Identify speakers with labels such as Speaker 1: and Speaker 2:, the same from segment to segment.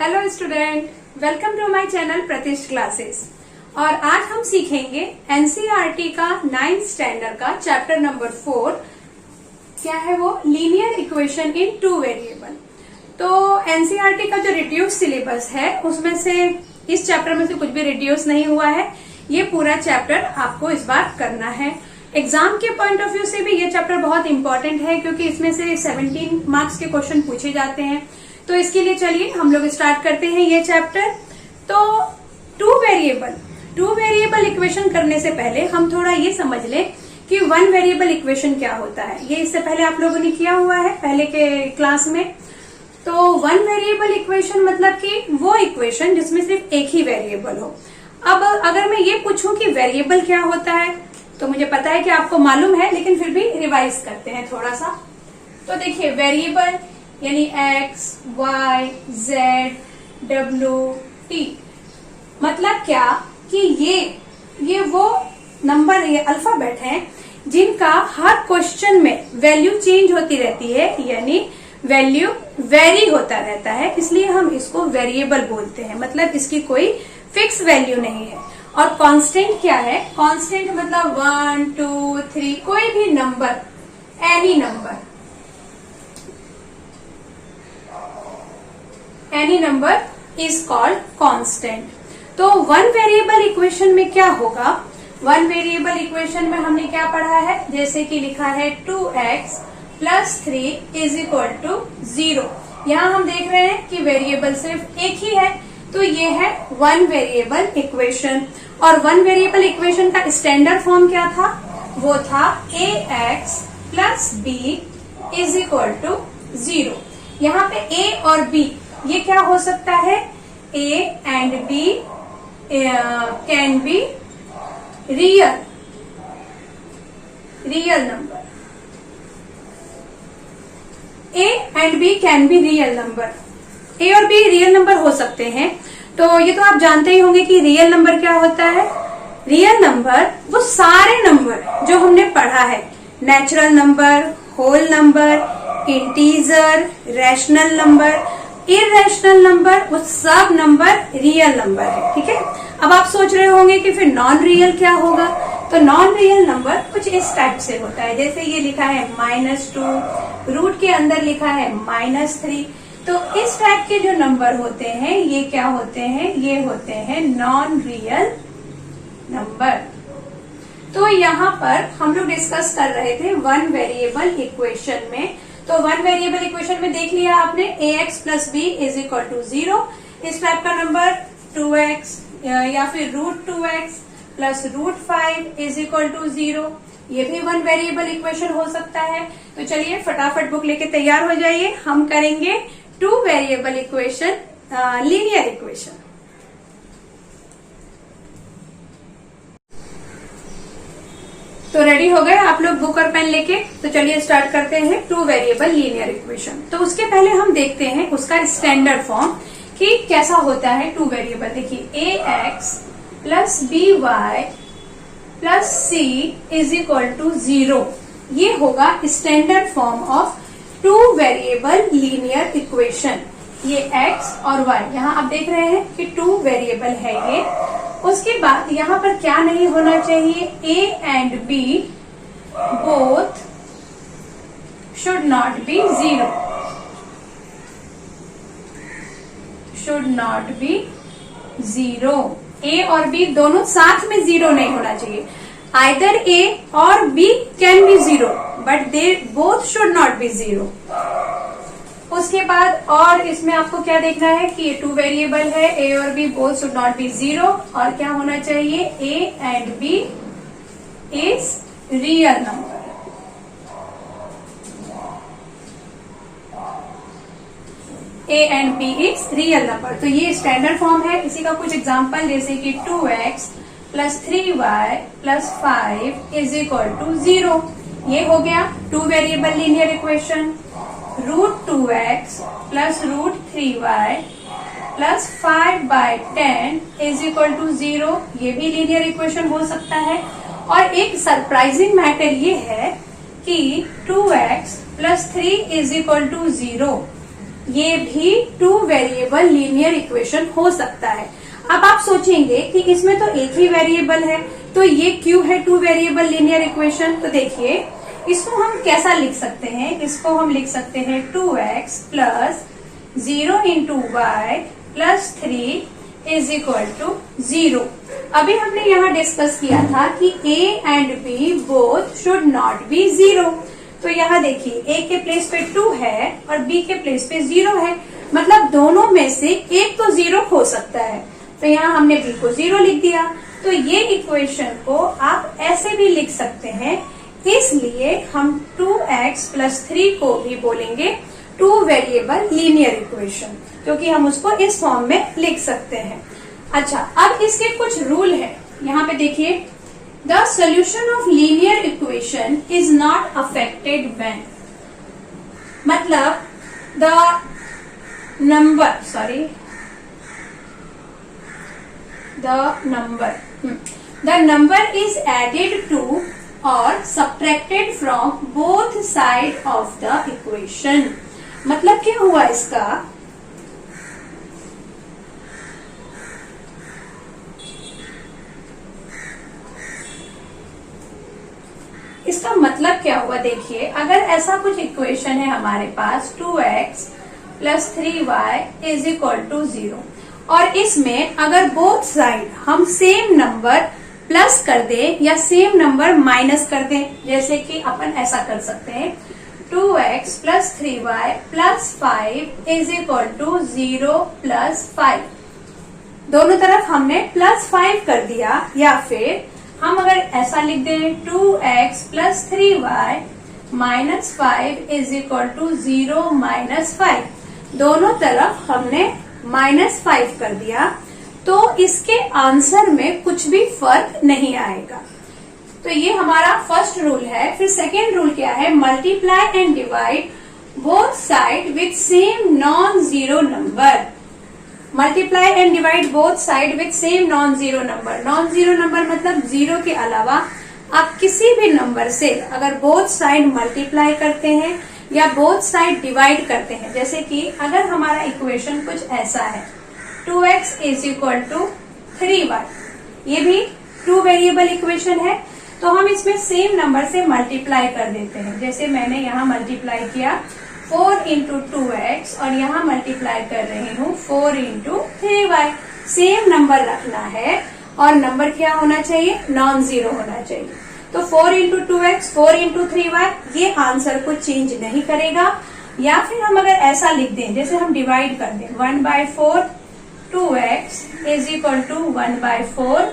Speaker 1: Hello student, welcome to my channel Pratishth classes. और आज हम सीखेंगे एनसीईआरटी का 9th स्टैंडर्ड का चैप्टर नंबर 4। क्या है वो? Linear equation in two variable. तो एनसीईआरटी का जो रिड्यूस सिलेबस है उसमें से इस चैप्टर में से कुछ भी रिड्यूस नहीं हुआ है। ये पूरा चैप्टर आपको इस बार करना है। एग्जाम के पॉइंट ऑफ व्यू से भी ये चैप्टर बहुत इंपॉर्टेंट है क्योंकि इसमें से 17 मार्क्स के क्वेश्चन पूछे जाते हैं। तो इसके लिए चलिए हम लोग स्टार्ट करते हैं ये चैप्टर। तो टू वेरिएबल इक्वेशन करने से पहले हम थोड़ा ये समझ लें कि वन वेरिएबल इक्वेशन क्या होता है। ये इससे पहले आप लोगों ने किया हुआ है पहले के क्लास में। तो वन वेरिएबल इक्वेशन मतलब कि वो इक्वेशन जिसमें सिर्फ एक ही वेरिएबल हो। अब अगर मैं ये पूछूं कि वेरिएबल क्या होता है तो मुझे पता है कि आपको मालूम है, लेकिन फिर भी रिवाइज करते हैं थोड़ा सा। तो देखिए, वेरिएबल यानी x, y, z, w, t मतलब क्या कि ये वो नंबर, ये अल्फाबेट हैं जिनका हर क्वेश्चन में वैल्यू चेंज होती रहती है, यानी वैल्यू वेरी होता रहता है, इसलिए हम इसको वेरिएबल बोलते हैं। मतलब इसकी कोई फिक्स वैल्यू नहीं है। और कांस्टेंट क्या है? कांस्टेंट मतलब 1, 2, 3 कोई भी number, any number is called constant. तो वन वेरिएबल इक्वेशन में क्या होगा? वन वेरिएबल इक्वेशन में हमने क्या पढ़ा है? जैसे कि लिखा है 2x + 3 = 0। यहाँ हम देख रहे हैं कि वेरिएबल सिर्फ एक ही है, तो ये है वन वेरिएबल इक्वेशन। और वन वेरिएबल इक्वेशन का स्टैंडर्ड फॉर्म क्या था? वो था ax + b = 0। यहाँ पे a और b ये क्या हो सकता है? a and b can be real number. a and b can be real number. a और b रियल नंबर हो सकते हैं। तो ये तो आप जानते ही होंगे कि रियल नंबर क्या होता है। रियल नंबर वो सारे नंबर जो हमने पढ़ा है, natural number, whole number, integer, rational number, irrational number, वो सब नंबर रियल नंबर है। ठीक है। अब आप सोच रहे होंगे कि फिर नॉन रियल क्या होगा? तो नॉन रियल नंबर कुछ इस टाइप से होता है, जैसे ये लिखा है -2, रूट के अंदर लिखा है -3। तो इस टाइप के जो नंबर होते हैं ये क्या होते हैं? ये होते हैं नॉन रियल नंबर। तो यहाँ पर हम लोग डिस्कस कर रहे थे वन वेरिएबल इक्वेशन में। तो वन वेरिएबल इक्वेशन में देख लिया आपने, ax + b = 0। इस टाइप का नंबर 2x या फिर √2x + √5 = 0, ये भी वन वेरिएबल इक्वेशन हो सकता है। तो चलिए फटाफट बुक लेके तैयार हो जाइए, हम करेंगे two variable equation, linear equation. तो रेडी हो गए आप लोग बुक और पेन लेके? तो चलिए स्टार्ट करते हैं टू वेरिएबल लीनियर इक्वेशन। तो उसके पहले हम देखते हैं उसका स्टैंडर्ड फॉर्म कि कैसा होता है टू वेरिएबल। देखिए, ax + by + c = 0, ये होगा standard form of two variable linear equation. ये x और y यहाँ आप देख रहे हैं कि टू वेरिएबल है ये। उसके बाद यहाँ पर क्या नहीं होना चाहिए? a and b both should not be 0, should not be 0। a और b दोनों साथ में 0 नहीं होना चाहिए। either a और b can be 0 but they both should not be 0। उसके बाद और इसमें आपको क्या देखना है कि ये टू वेरिएबल है, a और b both should not be 0। और क्या होना चाहिए? a and b is real number. a and b is real number. तो ये स्टैंडर्ड फॉर्म है। इसी का कुछ एग्जांपल, जैसे कि 2x + 3y + 5 = 0, ये हो गया two variable linear equation. √2x + √3y + 5/10 = 0, ये भी लीनियर इक्वेशन हो सकता है। और एक सरप्राइजिंग मैटर ये है कि 2x + 3 = 0, ये भी टू वेरिएबल लीनियर इक्वेशन हो सकता है। अब आप सोचेंगे कि इसमें तो एक ही वेरिएबल है, तो ये क्यों है टू वेरिएबल लीनियर इक्वेशन? तो देखिए, इसको हम कैसा लिख सकते हैं? इसको हम लिख सकते हैं 2x plus 0 into Y plus 3 is equal to 0। अभी हमने यहाँ डिस्कस किया था कि a and b both should not be 0। तो यहाँ देखिए, a के प्लेस पे 2 है और b के प्लेस पे 0 है, मतलब दोनों में से एक तो 0 हो सकता है। तो यहाँ हमने b को 0 लिख दिया। तो ये इक्वेशन को आप ऐसे भी लिख सकते हैं, इसलिए हम 2x प्लस 3 को भी बोलेंगे टू वेरिएबल लीनियर इक्वेशन, क्योंकि हम उसको इस फॉर्म में लिख सकते हैं। अच्छा, अब इसके कुछ रूल है। यहाँ पे देखिए, the solution of linear equation is not affected when, मतलब the number is added to और subtracted from both side of the equation. मतलब क्या हुआ इसका? इसका मतलब क्या हुआ? देखिए, अगर ऐसा कुछ इक्वेशन है हमारे पास 2x plus 3y is equal to 0, और इसमें अगर बोथ साइड हम सेम नंबर प्लस कर दें या सेम नंबर माइनस कर दें, जैसे कि अपन ऐसा कर सकते हैं 2x plus 3y plus 5 is equal to 0 plus 5। दोनों तरफ हमने प्लस 5 कर दिया, या फिर हम अगर ऐसा लिख दें 2x plus 3y minus 5 is equal to 0 minus 5। दोनों तरफ हमने माइनस 5 कर दिया, तो इसके आंसर में कुछ भी फर्क नहीं आएगा। तो ये हमारा फर्स्ट रूल है। फिर सेकेंड रूल क्या है? Multiply and divide both side with same non zero number. Multiply and divide both side with same non zero number. Non zero number मतलब जीरो के अलावा आप किसी भी नंबर से अगर बोथ साइड मल्टीप्लाई करते हैं या बोथ साइड डिवाइड करते हैं, जैसे कि अगर हमारा इक्वेशन कुछ ऐसा है 2x is equal to 3y, ये भी टू वेरिएबल इक्वेशन है, तो हम इसमें सेम नंबर से मल्टीप्लाई कर देते हैं। जैसे मैंने यहाँ मल्टीप्लाई किया 4 इंटू 2x और यहाँ मल्टीप्लाई कर रही हूँ 4 इंटू 3y। सेम नंबर रखना है और नंबर क्या होना चाहिए? नॉन जीरो होना चाहिए। तो 4 इंटू 2x 4 इंटू 3y, ये आंसर को चेंज नहीं करेगा। या फिर हम अगर ऐसा लिख दें, जैसे हम डिवाइड कर दें 1/4 2x is equal to 1/4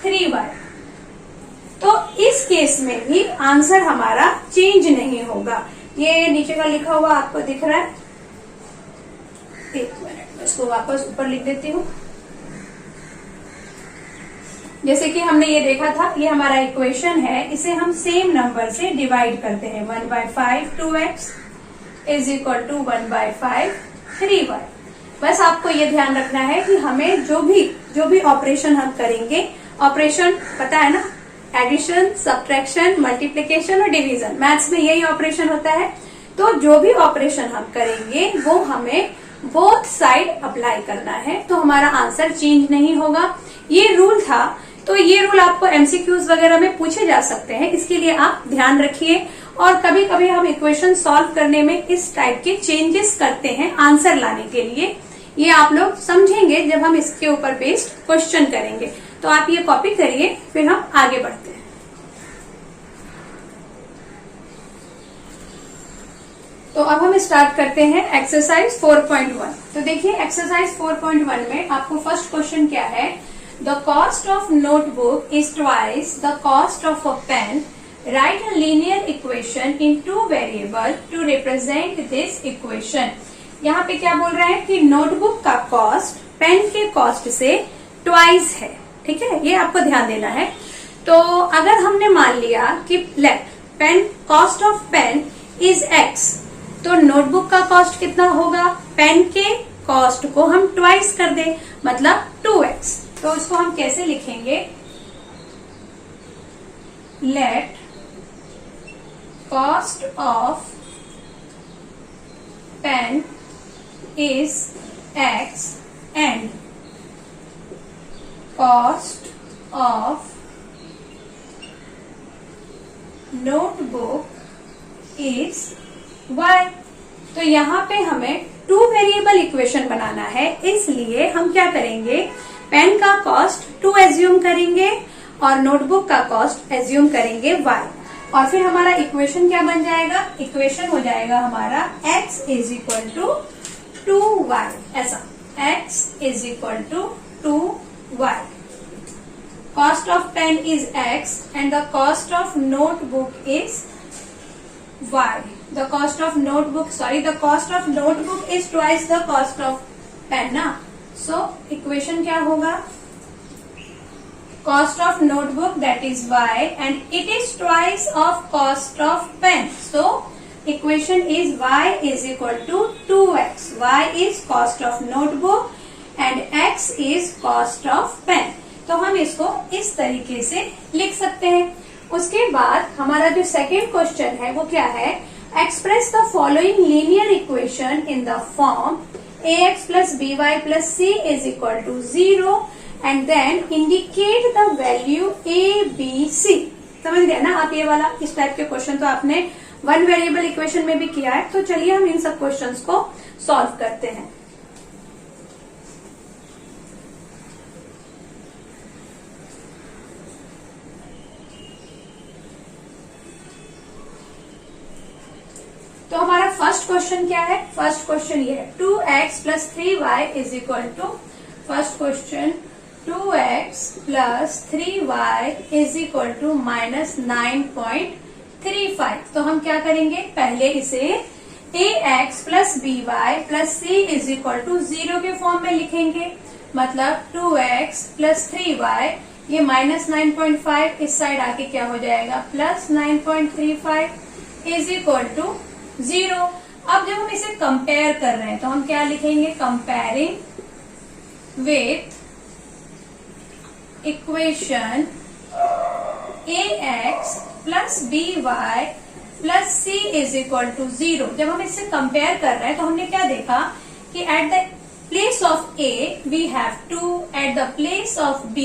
Speaker 1: 3y, तो इस केस में भी आंसर हमारा चेंज नहीं होगा। ये नीचे का लिखा हुआ आपको दिख रहा है? एक मिनट, मैं इसको वापस ऊपर लिख देती हूँ। जैसे कि हमने ये देखा था, ये हमारा इक्वेशन है, इसे हम सेम नंबर से डिवाइड करते हैं 1/5 2x is equal to 1/5 3y। बस आपको ये ध्यान रखना है कि हमें जो भी ऑपरेशन हम करेंगे, ऑपरेशन पता है ना, एडिशन, सब्ट्रैक्शन, मल्टीप्लिकेशन और डिवीजन, मैथ्स में यही ऑपरेशन होता है। तो जो भी ऑपरेशन हम करेंगे वो हमें बोथ साइड अप्लाई करना है, तो हमारा आंसर चेंज नहीं होगा। ये रूल था। तो ये रूल आपको एमसीक्यूज वगैरह में पूछे जा सकते हैं, इसके लिए आप ध्यान रखिए। और कभी कभी हम इक्वेशन सॉल्व करने में इस टाइप के चेंजेस करते हैं आंसर लाने के लिए। ये आप लोग समझेंगे जब हम इसके ऊपर बेस्ड क्वेश्चन करेंगे। तो आप ये कॉपी करिए, फिर हम आगे बढ़ते हैं। तो अब हम स्टार्ट करते हैं एक्सरसाइज 4.1। तो देखिए, एक्सरसाइज 4.1 में आपको फर्स्ट क्वेश्चन क्या है? The cost of notebook is twice the cost of a pen. Write a linear equation in two variable to represent this equation. यहाँ पे क्या बोल रहे हैं कि नोटबुक का कॉस्ट पेन के कॉस्ट से ट्वाइस है। ठीक है, ये आपको ध्यान देना है। तो अगर हमने मान लिया कि let pen cost of pen is x, तो नोटबुक का कॉस्ट कितना होगा? पेन के कॉस्ट को हम ट्वाइस कर दें, मतलब 2x। तो इसको हम कैसे लिखेंगे? Let cost of pen is x and cost of notebook is y। तो यहाँ पे हमें टू वेरिएबल इक्वेशन बनाना है, इसलिए हम क्या करेंगे, पेन का कॉस्ट 2 एज्यूम करेंगे और नोटबुक का कॉस्ट एज्यूम करेंगे y। और फिर हमारा इक्वेशन क्या बन जाएगा, इक्वेशन हो जाएगा हमारा x is equal to 2y, ऐसा x is equal to 2y। Cost of pen is x and the cost of notebook is y. The cost of notebook is twice the cost of pen ना। So equation क्या होगा, cost of notebook that is y and it is twice of cost of pen. So equation is y is equal to 2x. y is cost of notebook and x is cost of pen. तो हम इसको इस तरीके से लिख सकते हैं। उसके बाद हमारा जो सेकेंड क्वेश्चन है वो क्या है, express the following linear equation in the form ax plus B Y plus C is equal to 0 and then indicate the value A B C. समझ गए ना आप ये वाला, इस टाइप के क्वेश्चन तो आपने वन वेरिएबल इक्वेशन में भी किया है। तो चलिए हम इन सब क्वेश्चंस को सॉल्व करते हैं। तो हमारा फर्स्ट क्वेश्चन क्या है, फर्स्ट क्वेश्चन ये है 2x plus 3y is equal to, first question 2x plus 3y is equal to minus 9.35। तो हम क्या करेंगे, पहले इसे ax plus by plus c is equal to 0 के फॉर्म में लिखेंगे। मतलब 2x प्लस 3y, ये माइनस 9.5 इस साइड आके क्या हो जाएगा, प्लस 9.35 इज इक्वल टू 0। अब जब हम इसे कंपेयर कर रहे हैं तो हम क्या लिखेंगे, comparing with equation ax plus by plus c is equal to 0। जब हम इससे कंपेयर कर रहे हैं तो हमने क्या देखा कि at the place of a we have 2, at the place of b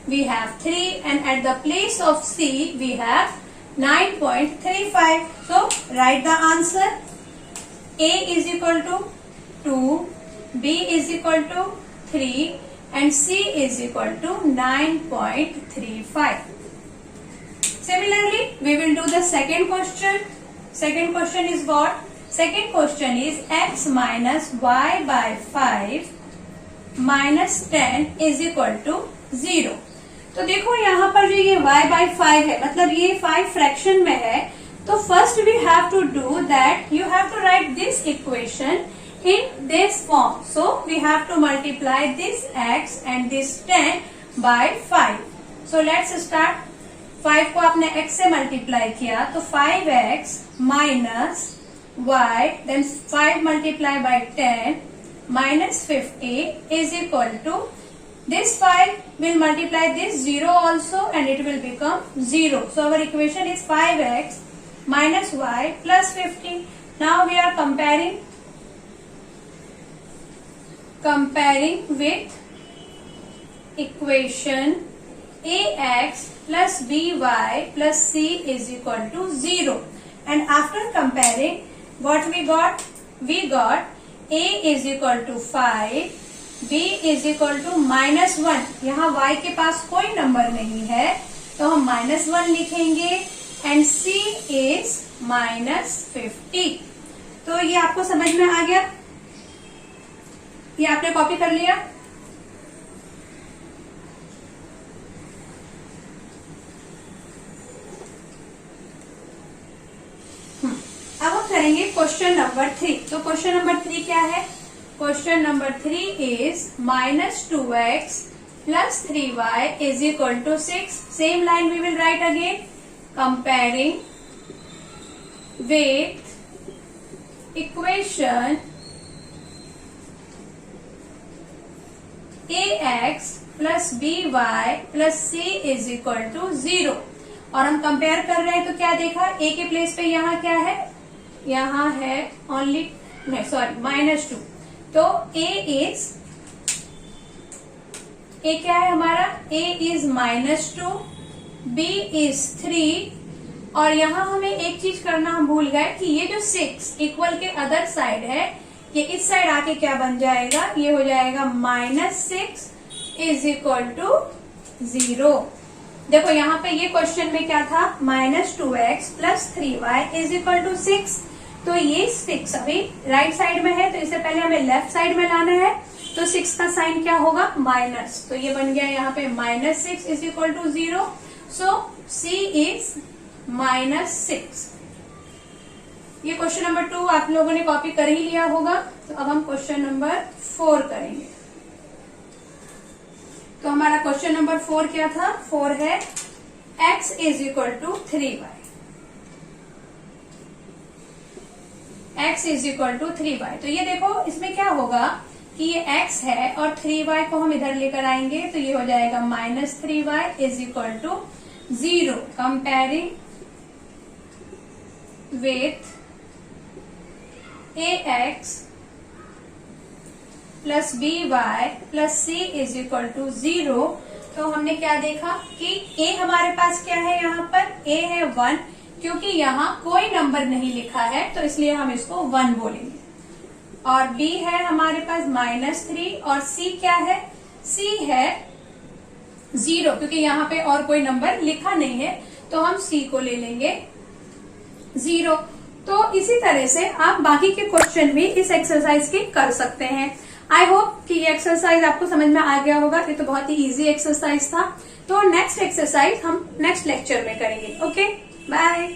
Speaker 1: we have 3 and at the place of c we have 9.35. So write the answer. A is equal to 2, B is equal to 3 and C is equal to 9.35. Similarly, we will do the second question. Second question is what? Second question is x minus y by 5 minus 10 is equal to 0. तो देखो यहाँ पर जो ये y by 5 है, मतलब ये 5 fraction में है, तो first we have to do that, you have to write this equation in this form. So we have to multiply this x and this 10 by 5. So let's start. 5 को आपने x से multiply किया तो 5x minus y, then 5 multiply by 10 minus 50 is equal to, this 5 will multiply this 0 also and it will become 0. So our equation is 5x minus y plus 50. Now we are comparing with equation ax plus by plus c is equal to 0. And after comparing, what we got? We got a is equal to 5, b is equal to minus 1। यहाँ y के पास कोई number नहीं है तो हम minus 1 लिखेंगे and c is minus 50। तो ये आपको समझ में आ गया, ये आपने कॉपी कर लिया। अब हम करेंगे क्वेश्चन नंबर 3। तो क्वेश्चन नंबर 3 क्या है? Question number 3 is minus 2x plus 3y is equal to 6। Same line we will write again, comparing with equation ax plus by plus c is equal to 0। और हम compare कर रहे हैं तो क्या देखा, a के प्लेस पे यहाँ क्या है, यहाँ है ओनली, नहीं सॉरी, -2। तो ए क्या है हमारा, a इज -2, b इज 3, और यहां हमें एक चीज करना हम भूल गए कि ये जो 6 इक्वल के अदर साइड है, ये इस साइड आके क्या बन जाएगा, ये हो जाएगा -6 इज इक्वल टू 0। देखो यहाँ पे ये क्वेश्चन में क्या था, -2x plus 3y is equal to 6। तो ये 6 अभी राइट साइड में है, तो इससे पहले हमें लेफ्ट साइड में लाना है, तो 6 का साइन क्या होगा, माइनस, तो ये बन गया यहाँ पे -6 is equal to 0। So C is -6। ये क्वेश्चन नंबर 2 आप लोगों ने कॉपी कर ही लिया होगा। तो अब हम क्वेश्चन नंबर 4 करेंगे। तो हमारा क्वेश्चन नंबर 4 क्या था, 4 है x is equal to 3y। x is equal to 3y। तो ये देखो इसमें क्या होगा कि ये x है और 3y को हम इधर लेकर आएंगे, तो ये हो जाएगा -3y is equal to 0। Comparing with ax plus by plus c is equal to 0। तो हमने क्या देखा कि a हमारे पास क्या है, यहाँ पर a है 1, क्योंकि यहाँ कोई नंबर नहीं लिखा है तो इसलिए हम इसको 1 बोलेंगे। और b है हमारे पास -3, और c क्या है, c है 0, क्योंकि यहाँ पे और कोई नंबर लिखा नहीं है, तो हम c को ले लेंगे 0। तो इसी तरह से आप बाकी के क्वेश्चन भी इस एक्सरसाइज के कर सकते हैं। आई होप कि ये एक्सरसाइज आपको समझ में आ गया होगा। ये तो बहुत ही इजी एक्सरसाइज था। तो नेक्स्ट एक्सरसाइज हम नेक्स्ट लेक्चर में करेंगे। Okay, bye.